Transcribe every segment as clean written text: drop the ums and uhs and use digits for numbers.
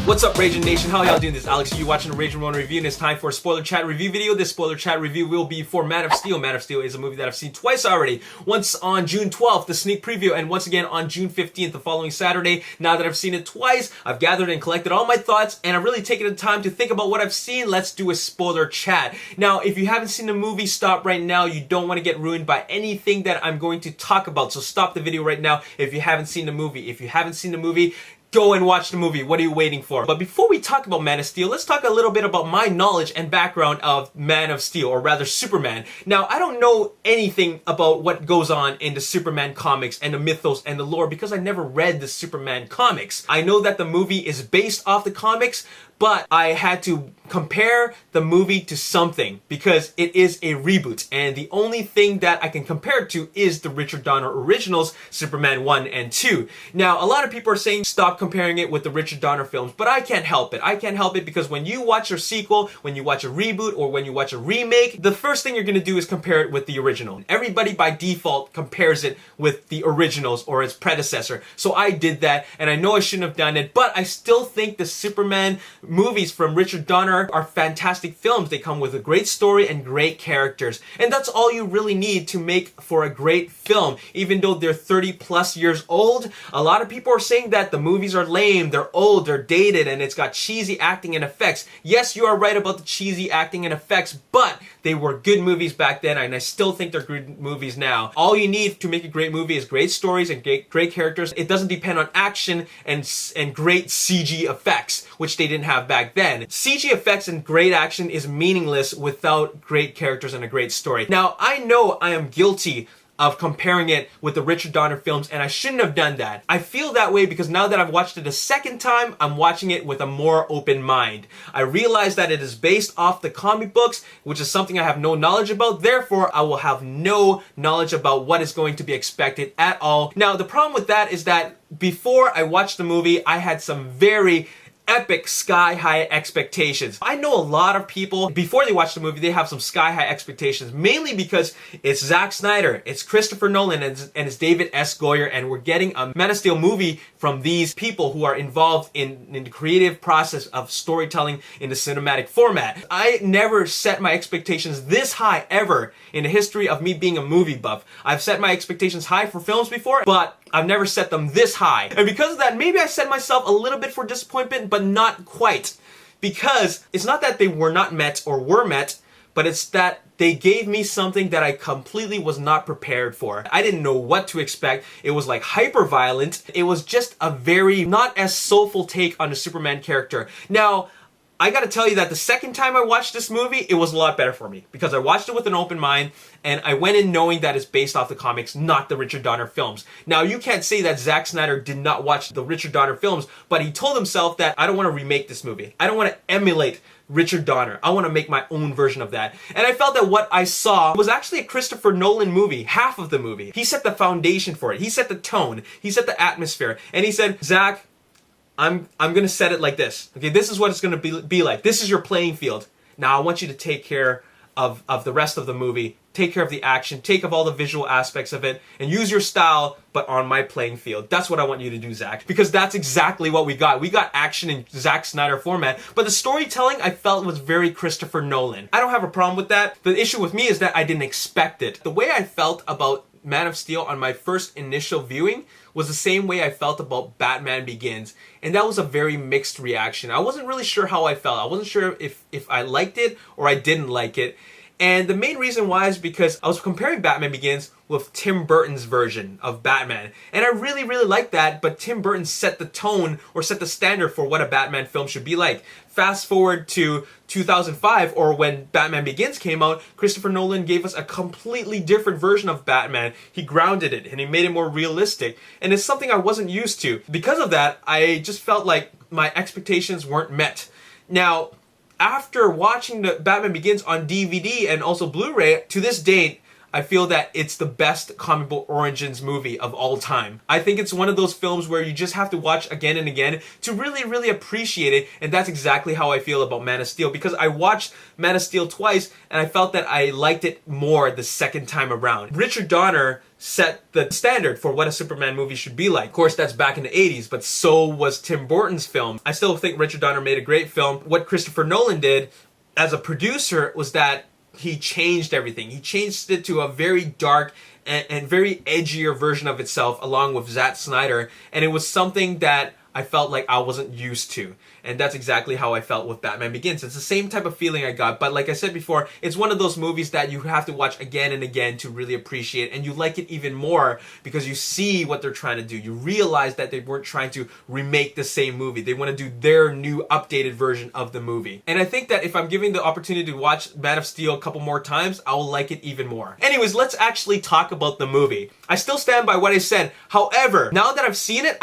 What's up, Ragin Nation? How y'all doing? This is Alex. You watching a Ragin Ronin review, and it's time for a spoiler chat review video. This spoiler chat review will be for Man of Steel. Man of Steel is a movie that I've seen twice already. Once on June 12th, the sneak preview, and once again on June 15th, the following Saturday. Now that I've seen it twice, I've gathered and collected all my thoughts, and I've really taken the time to think about what I've seen. Let's do a spoiler chat. Now, if you haven't seen the movie, stop right now. You don't want to get ruined by anything that I'm going to talk about, so stop the video right now if you haven't seen the movie. If you haven't seen the movie, go and watch the movie. What are you waiting for? But before we talk about Man of Steel, let's talk a little bit about my knowledge and background of Man of Steel, or rather Superman. Now, I don't know anything about what goes on in the Superman comics and the mythos and the lore because I never read the Superman comics. I know that the movie is based off the comics, but I had to compare the movie to something because it is a reboot, and the only thing that I can compare it to is the Richard Donner originals, Superman 1 and 2. Now, a lot of people are saying stop comparing it with the Richard Donner films, but I can't help it. I can't help it because when you watch a sequel, when you watch a reboot, or when you watch a remake, the first thing you're gonna do is compare it with the original. Everybody by default compares it with the originals or its predecessor. So I did that, and I know I shouldn't have done it, but I still think the Superman movies from Richard Donner are fantastic films. They come with a great story and great characters, and that's all you really need to make for a great film. Even though they're 30 plus years old, a lot of people are saying that the movies are lame, they're old, they're dated, and it's got cheesy acting and effects. Yes, you are right about the cheesy acting and effects, but they were good movies back then, and I still think they're good movies now. All you need to make a great movie is great stories and great characters. It doesn't depend on action and great CG effects, which they didn't have back then. CG effects and great action is meaningless without great characters and a great story. Now, I know I am guilty of comparing it with the Richard Donner films, and I shouldn't have done that. I feel that way because now that I've watched it a second time, I'm watching it with a more open mind. I realize that it is based off the comic books, which is something I have no knowledge about. Therefore, I will have no knowledge about what is going to be expected at all. Now, the problem with that is that before I watched the movie, I had some very epic sky-high expectations. I know a lot of people, before they watch the movie, they have some sky-high expectations, mainly because it's Zack Snyder, it's Christopher Nolan, and it's David S. Goyer, and we're getting a Man of Steel movie from these people who are involved in the creative process of storytelling in the cinematic format. I never set my expectations this high ever in the history of me being a movie buff. I've set my expectations high for films before, but I've never set them this high. And because of that, maybe I set myself a little bit for disappointment, but not quite. Because it's not that they were not met or were met, but it's that they gave me something that I completely was not prepared for. I didn't know what to expect. It was like hyper violent. It was just a very not as soulful take on the Superman character. Now, I gotta tell you that the second time I watched this movie, it was a lot better for me because I watched it with an open mind and I went in knowing that it's based off the comics, not the Richard Donner films. Now, you can't say that Zack Snyder did not watch the Richard Donner films, but he told himself that I don't want to remake this movie. I don't want to emulate Richard Donner. I want to make my own version of that. And I felt that what I saw was actually a Christopher Nolan movie, half of the movie. He set the foundation for it. He set the tone. He set the atmosphere. And he said, Zack, I'm gonna set it like this. Okay, this is what it's gonna be like. This is your playing field. Now I want you to take care of the rest of the movie. Take care of the action. Take of all the visual aspects of it, and use your style, but on my playing field. That's what I want you to do, Zack. Because that's exactly what we got. We got action in Zack Snyder format, but the storytelling I felt was very Christopher Nolan. I don't have a problem with that. The issue with me is that I didn't expect it. The way I felt about Man of Steel on my first initial viewing was the same way I felt about Batman Begins, and that was a very mixed reaction. I wasn't really sure how I felt. I wasn't sure if I liked it or I didn't like it. And the main reason why is because I was comparing Batman Begins with Tim Burton's version of Batman. And I really, really liked that, but Tim Burton set the tone or set the standard for what a Batman film should be like. Fast forward to 2005, or when Batman Begins came out, Christopher Nolan gave us a completely different version of Batman. He grounded it and he made it more realistic. And it's something I wasn't used to. Because of that, I just felt like my expectations weren't met. Now, after watching the Batman Begins on DVD and also Blu-ray, to this date, I feel that it's the best comic book origins movie of all time. I think it's one of those films where you just have to watch again and again to really, really appreciate it, and that's exactly how I feel about Man of Steel, because I watched Man of Steel twice, and I felt that I liked it more the second time around. Richard Donner set the standard for what a Superman movie should be like. Of course, that's back in the 80s, but so was Tim Burton's film. I still think Richard Donner made a great film. What Christopher Nolan did as a producer was that he changed everything. He changed it to a very dark and very edgier version of itself along with Zack Snyder, and it was something that I felt like I wasn't used to. And that's exactly how I felt with Batman Begins. It's the same type of feeling I got, but like I said before, it's one of those movies that you have to watch again and again to really appreciate, and you like it even more because you see what they're trying to do. You realize that they weren't trying to remake the same movie. They want to do their new updated version of the movie. And I think that if I'm giving the opportunity to watch Man of Steel a couple more times, I will like it even more. Anyways, let's actually talk about the movie. I still stand by what I said. However, now that I've seen it,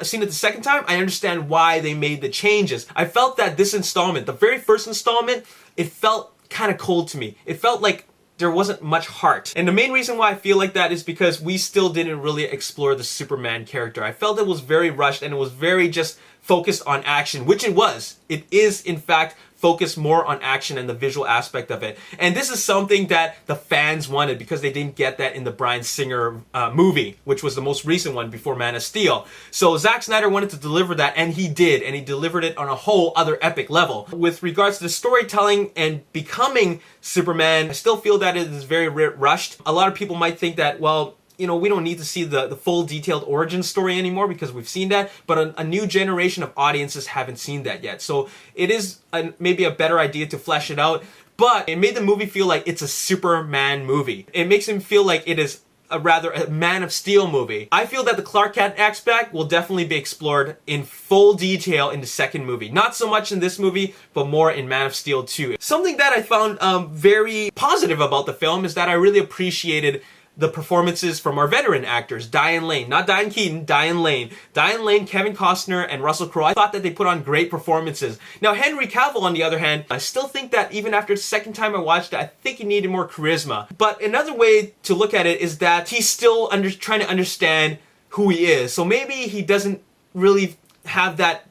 seen it the second time, I understand why they made the changes. I felt that this installment, the very first installment, it felt kind of cold to me. It felt like there wasn't much heart. And the main reason why I feel like that is because we still didn't really explore the Superman character. I felt it was very rushed and it was very just focused on action, which it was. It is, in fact, focused more on action and the visual aspect of it. And this is something that the fans wanted because they didn't get that in the Bryan Singer movie, which was the most recent one before Man of Steel. So Zack Snyder wanted to deliver that, and he did, and he delivered it on a whole other epic level. With regards to the storytelling and becoming Superman, I still feel that it is very rushed. A lot of people might think that, well, you know, we don't need to see the full detailed origin story anymore because we've seen that, but a new generation of audiences haven't seen that yet. So it is maybe a better idea to flesh it out, but it made the movie feel like it's a Superman movie. It makes him feel like it is a Man of Steel movie. I feel that the Clark Kent aspect will definitely be explored in full detail in the second movie. Not so much in this movie, but more in Man of Steel 2. Something that I found very positive about the film is that I really appreciated the performances from our veteran actors, Diane Lane, not Diane Keaton, Diane Lane. Diane Lane, Kevin Costner, and Russell Crowe. I thought that they put on great performances. Now, Henry Cavill, on the other hand, I still think that even after the second time I watched it, I think he needed more charisma. But another way to look at it is that he's still trying to understand who he is. So maybe he doesn't really have that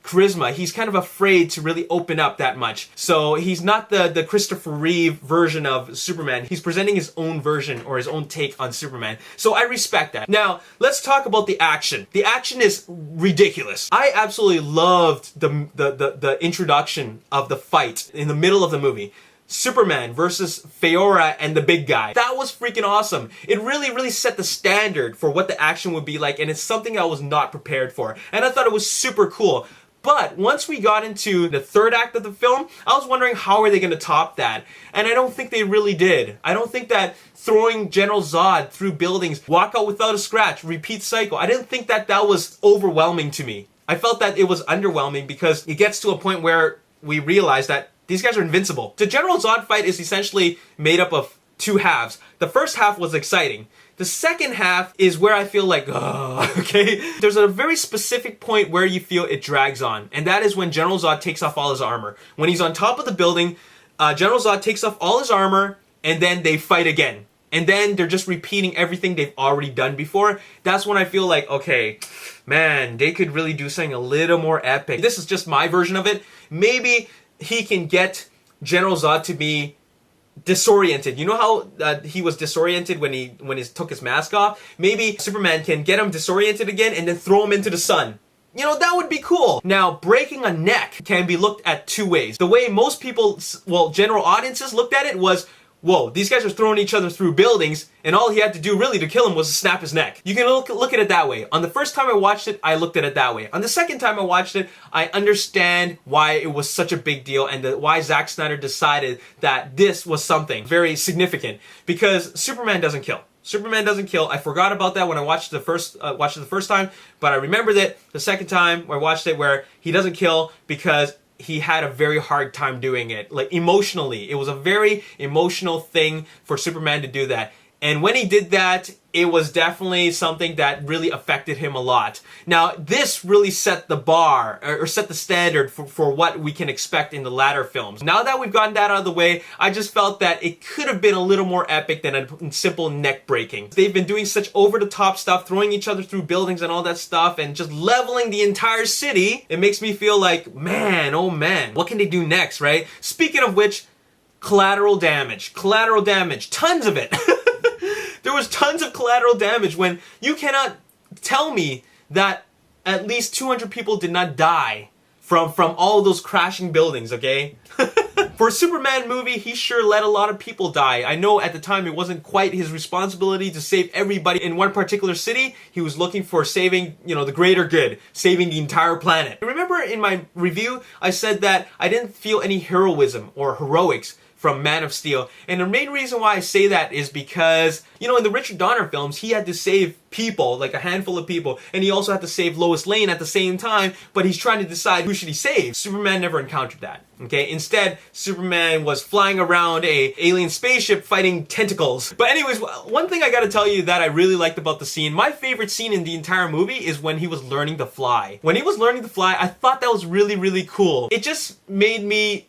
charisma. He's kind of afraid to really open up that much. So he's not the Christopher Reeve version of Superman. He's presenting his own version or his own take on Superman. So I respect that. Now, let's talk about the action. The action is ridiculous. I absolutely loved the introduction of the fight in the middle of the movie. Superman versus Feora and the big guy. That was freaking awesome. It really set the standard for what the action would be like, and it's something I was not prepared for. And I thought it was super cool. But once we got into the third act of the film, I was wondering how are they going to top that? And I don't think they really did. I don't think that throwing General Zod through buildings, walk out without a scratch, repeat cycle, I didn't think that was overwhelming to me. I felt that it was underwhelming because it gets to a point where we realize that these guys are invincible. The General Zod fight is essentially made up of two halves. The first half was exciting. The second half is where I feel like, okay? There's a very specific point where you feel it drags on, and that is when General Zod takes off all his armor. When he's on top of the building, General Zod takes off all his armor, and then they fight again. And then they're just repeating everything they've already done before. That's when I feel like, okay, man, they could really do something a little more epic. This is just my version of it. Maybe he can get General Zod to be disoriented. You know how he was disoriented when he took his mask off? Maybe Superman can get him disoriented again and then throw him into the sun. You know, that would be cool. Now, breaking a neck can be looked at two ways. The way most people, well, general audiences looked at it was, whoa, these guys are throwing each other through buildings, and all he had to do really to kill him was to snap his neck. You can look at it that way. On the first time I watched it, I looked at it that way. On the second time I watched it, I understand why it was such a big deal and why Zack Snyder decided that this was something very significant. Because Superman doesn't kill. Superman doesn't kill. I forgot about that when I watched it the first time, but I remembered it the second time where I watched it where he doesn't kill because he had a very hard time doing it. Like, emotionally. It was a very emotional thing for Superman to do that. And when he did that, it was definitely something that really affected him a lot. Now, this really set the bar, or set the standard for what we can expect in the latter films. Now that we've gotten that out of the way, I just felt that it could have been a little more epic than a simple neck breaking. They've been doing such over-the-top stuff, throwing each other through buildings and all that stuff, and just leveling the entire city. It makes me feel like, man, oh man, what can they do next, right? Speaking of which, collateral damage, tons of it. There was tons of collateral damage when you cannot tell me that at least 200 people did not die from all those crashing buildings, okay? For a Superman movie, he sure let a lot of people die. I know at the time it wasn't quite his responsibility to save everybody in one particular city. He was looking for saving, the greater good, saving the entire planet. Remember in my review, I said that I didn't feel any heroism or heroics from Man of Steel. And the main reason why I say that is because, in the Richard Donner films, he had to save people, like a handful of people, and he also had to save Lois Lane at the same time, but he's trying to decide who should he save. Superman never encountered that, okay? Instead, Superman was flying around a alien spaceship fighting tentacles. But anyways, one thing I gotta tell you that I really liked about the scene, my favorite scene in the entire movie is when he was learning to fly. When he was learning to fly, I thought that was really, really cool. It just made me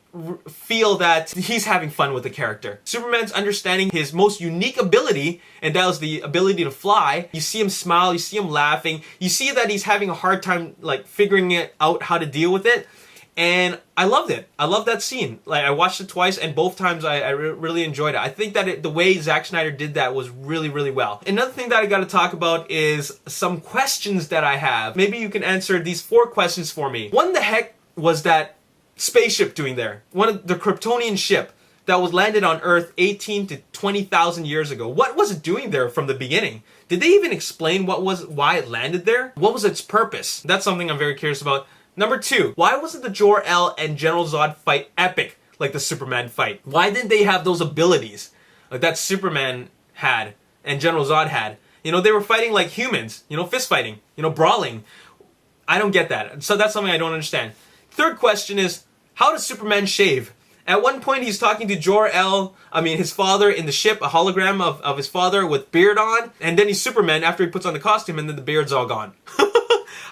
feel that he's having fun with the character. Superman's understanding his most unique ability, and that was the ability to fly. You see him smile, you see him laughing, you see that he's having a hard time figuring it out how to deal with it, and I loved it. I love that scene. I watched it twice, and both times I really enjoyed it. I think that the way Zack Snyder did that was really, really well. Another thing that I gotta talk about is some questions that I have. Maybe you can answer these 4 questions for me. What the heck was that spaceship doing there? One of the Kryptonian ship that was landed on Earth 18 to 20,000 years ago. What was it doing there from the beginning? Did they even explain why it landed there? What was its purpose? That's something I'm very curious about. Number 2, why wasn't the Jor-El and General Zod fight epic like the Superman fight? Why didn't they have those abilities that Superman had and General Zod had? They were fighting like humans, fist fighting, brawling. I don't get that. So that's something I don't understand. Third question is, how does Superman shave? At one point, he's talking to Jor-El, his father in the ship, a hologram of his father with beard on, and then he's Superman after he puts on the costume and then the beard's all gone.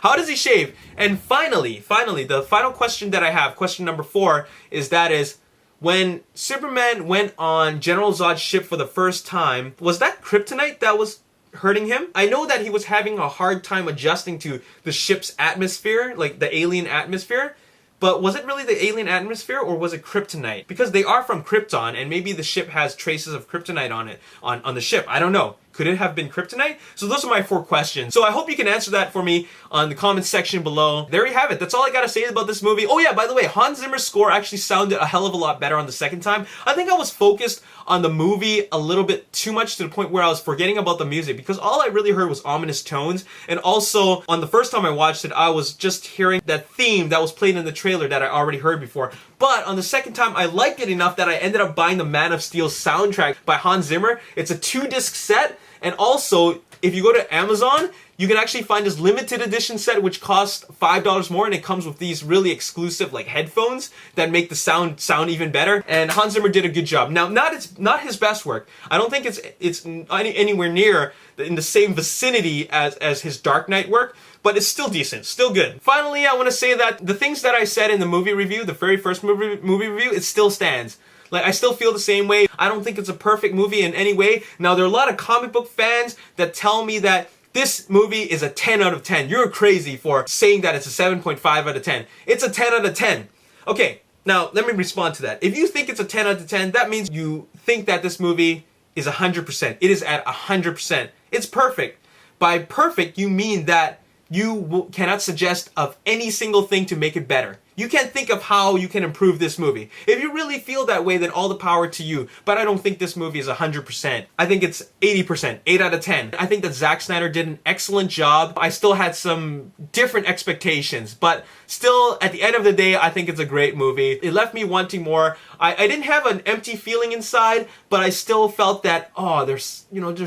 How does he shave? And finally, the final question that I have, question number 4, is when Superman went on General Zod's ship for the first time, was that kryptonite that was hurting him? I know that he was having a hard time adjusting to the ship's atmosphere, like the alien atmosphere. But was it really the alien atmosphere, or was it kryptonite? Because they are from Krypton, and maybe the ship has traces of kryptonite on it, on the ship. I don't know. Could it have been kryptonite? So those are my 4 questions. So I hope you can answer that for me on the comments section below. There you have it. That's all I gotta say about this movie. Oh yeah, by the way, Hans Zimmer's score actually sounded a hell of a lot better on the second time. I think I was focused on the movie a little bit too much to the point where I was forgetting about the music, because all I really heard was ominous tones. And also, on the first time I watched it, I was just hearing that theme that was played in the trailer that I already heard before. But on the second time, I liked it enough that I ended up buying the Man of Steel soundtrack by Hans Zimmer. It's a 2-disc set. And also, if you go to Amazon, you can actually find this limited edition set which costs $5 more, and it comes with these really exclusive headphones that make the sound even better. And Hans Zimmer did a good job. Now, not his best work. I don't think it's anywhere near in the same vicinity as his Dark Knight work, but it's still decent, still good. Finally, I want to say that the things that I said in the movie review, the very first movie review, it still stands. I still feel the same way. I don't think it's a perfect movie in any way. Now, there are a lot of comic book fans that tell me that this movie is a 10 out of 10. You're crazy for saying that it's a 7.5 out of 10. It's a 10 out of 10. Okay, now let me respond to that. If you think it's a 10 out of 10, that means you think that this movie is 100%. It is at 100%. It's perfect. By perfect, you mean that you cannot suggest of any single thing to make it better. You can't think of how you can improve this movie. If you really feel that way, then all the power to you. But I don't think this movie is 100%. I think it's 80%, 8 out of 10. I think that Zack Snyder did an excellent job. I still had some different expectations, but still, at the end of the day, I think it's a great movie. It left me wanting more. I didn't have an empty feeling inside, but I still felt that, there's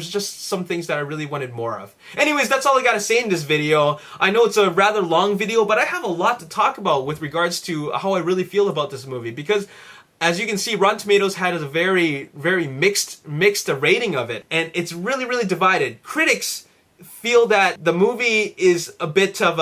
just some things that I really wanted more of. Anyways, that's all I gotta say in this video. I know it's a rather long video, but I have a lot to talk about with regards to how I really feel about this movie, because as you can see, Rotten Tomatoes had a very, very mixed rating of it, and it's really, really divided. Critics feel that the movie is a bit of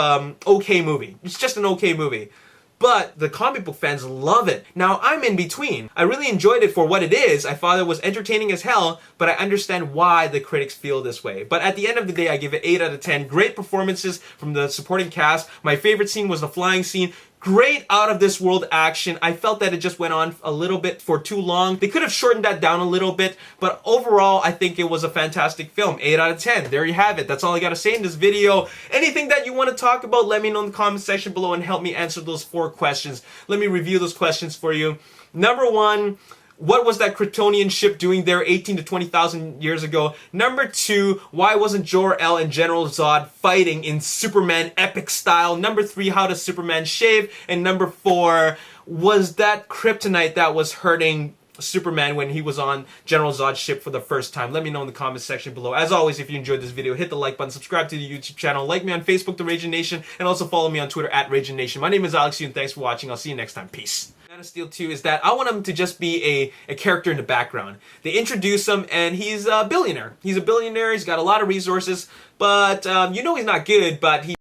okay movie. It's just an okay movie. But the comic book fans love it. Now, I'm in between. I really enjoyed it for what it is. I thought it was entertaining as hell, but I understand why the critics feel this way. But at the end of the day, I give it 8 out of 10. Great performances from the supporting cast. My favorite scene was the flying scene. Great out of this world action. I felt that it just went on a little bit for too long. They could have shortened that down a little bit, but overall, I think it was a fantastic film. 8 out of 10. There you have it. That's all I gotta say in this video. Anything that you want to talk about, let me know in the comment section below and help me answer those 4 questions. Let me review those questions for you. Number 1, what was that Kryptonian ship doing there 18 to 20,000 years ago? Number 2, why wasn't Jor-El and General Zod fighting in Superman epic style? Number 3, how does Superman shave? And number 4, was that kryptonite that was hurting Superman when he was on General Zod's ship for the first time? Let me know in the comments section below. As always, if you enjoyed this video, hit the like button, subscribe to the YouTube channel, like me on Facebook, The Ragin Nation, and also follow me on Twitter at Ragin Nation. My name is Alex Yu, and thanks for watching. I'll see you next time. Peace. Man of Steel 2 is that I want him to just be a character in the background. They introduce him, and he's a billionaire. He's a billionaire, he's got a lot of resources, but you know he's not good, but he